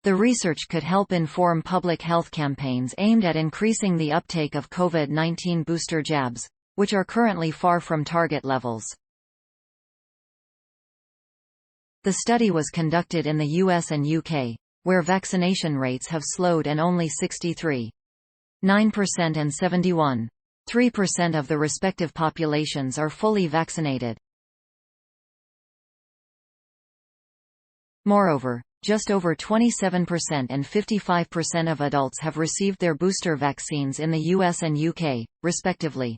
The research could help inform public health campaigns aimed at increasing the uptake of COVID-19 booster jabs, which are currently far from target levels. The study was conducted in the US and UK, where vaccination rates have slowed and only 63.9% and 71.3% of the respective populations are fully vaccinated. Moreover, just over 27% and 55% of adults have received their booster vaccines in the US and UK, respectively.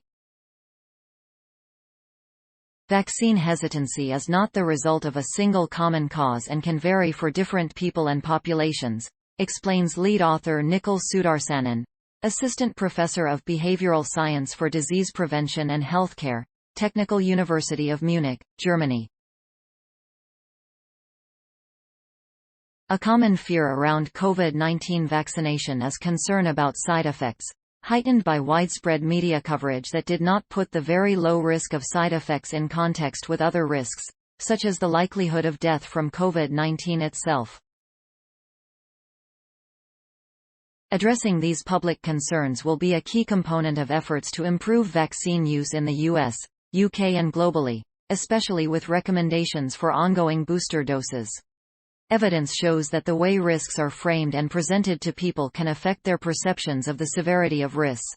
Vaccine hesitancy is not the result of a single common cause and can vary for different people and populations, explains lead author Nikkil Sudharsanan, Assistant Professor of Behavioural Science for Disease Prevention and Healthcare, Technical University of Munich, Germany. A common fear around COVID-19 vaccination is concern about side effects, heightened by widespread media coverage that did not put the very low risk of side effects in context with other risks, such as the likelihood of death from COVID-19 itself. Addressing these public concerns will be a key component of efforts to improve vaccine use in the US, UK and globally, especially with recommendations for ongoing booster doses. Evidence shows that the way risks are framed and presented to people can affect their perceptions of the severity of risks.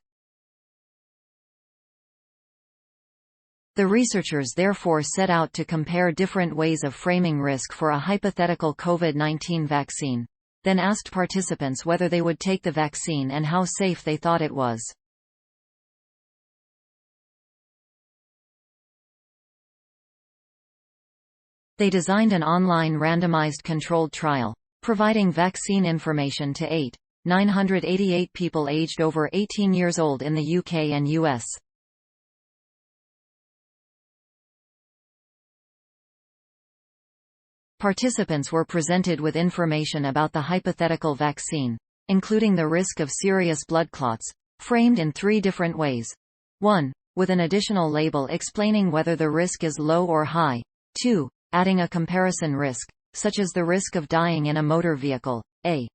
The researchers therefore set out to compare different ways of framing risk for a hypothetical COVID-19 vaccine, then asked participants whether they would take the vaccine and how safe they thought it was. They designed an online randomized controlled trial, providing vaccine information to 8,988 people aged over 18 years old in the UK and US. Participants were presented with information about the hypothetical vaccine, including the risk of serious blood clots, framed in 3 different ways. 1. With an additional label explaining whether the risk is low or high. 2. Adding a comparison risk, such as the risk of dying in a motor vehicle. They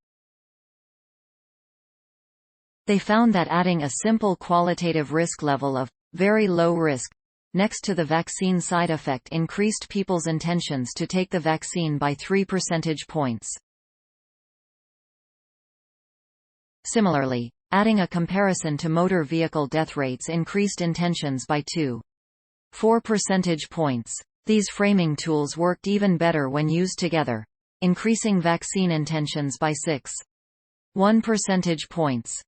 found that adding a simple qualitative risk level of very low risk next to the vaccine side effect increased people's intentions to take the vaccine by 3 percentage points. Similarly, adding a comparison to motor vehicle death rates increased intentions by 2.4 percentage points. These framing tools worked even better when used together, increasing vaccine intentions by 6.1 percentage points.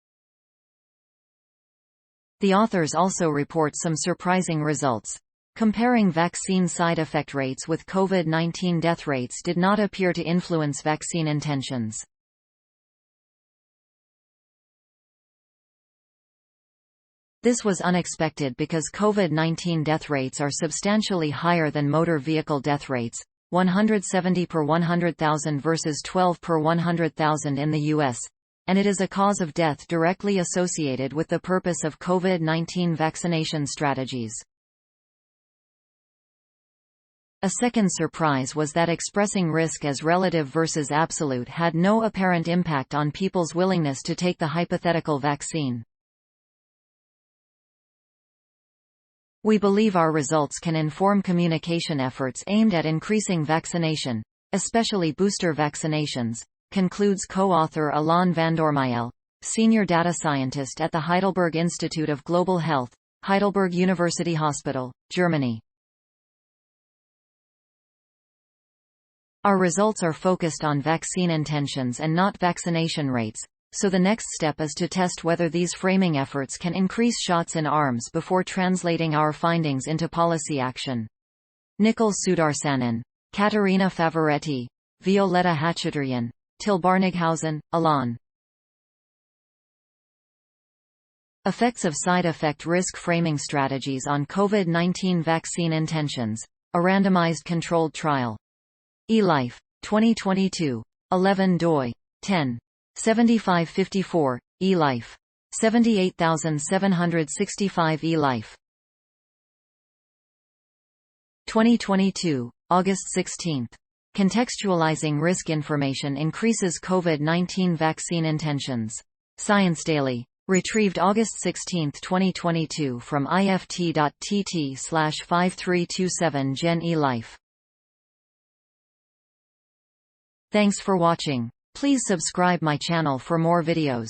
The authors also report some surprising results. Comparing vaccine side effect rates with COVID-19 death rates did not appear to influence vaccine intentions. This was unexpected because COVID-19 death rates are substantially higher than motor vehicle death rates, 170 per 100,000 versus 12 per 100,000 in the US, and it is a cause of death directly associated with the purpose of COVID-19 vaccination strategies. A second surprise was that expressing risk as relative versus absolute had no apparent impact on people's willingness to take the hypothetical vaccine. We believe our results can inform communication efforts aimed at increasing vaccination, especially booster vaccinations, concludes co-author Alain van Dormael, senior data scientist at the Heidelberg Institute of Global Health, Heidelberg University Hospital, Germany. Our results are focused on vaccine intentions and not vaccination rates, so the next step is to test whether these framing efforts can increase shots in arms before translating our findings into policy action. Nikkil Sudharsanan, Katerina Favoretti, Violetta Hachiturian, Till Barnighausen, Alain. Effects of side effect risk framing strategies on COVID-19 vaccine intentions, a randomized controlled trial. eLife, 2022. 11 doi. 10. 7554, eLife. 78765 eLife. 2022, August 16. Contextualizing risk information increases COVID-19 vaccine intentions. Science Daily. Retrieved August 16, 2022 from ift.tt/5327 Gen eLife. Thanks for watching. Please subscribe my channel for more videos.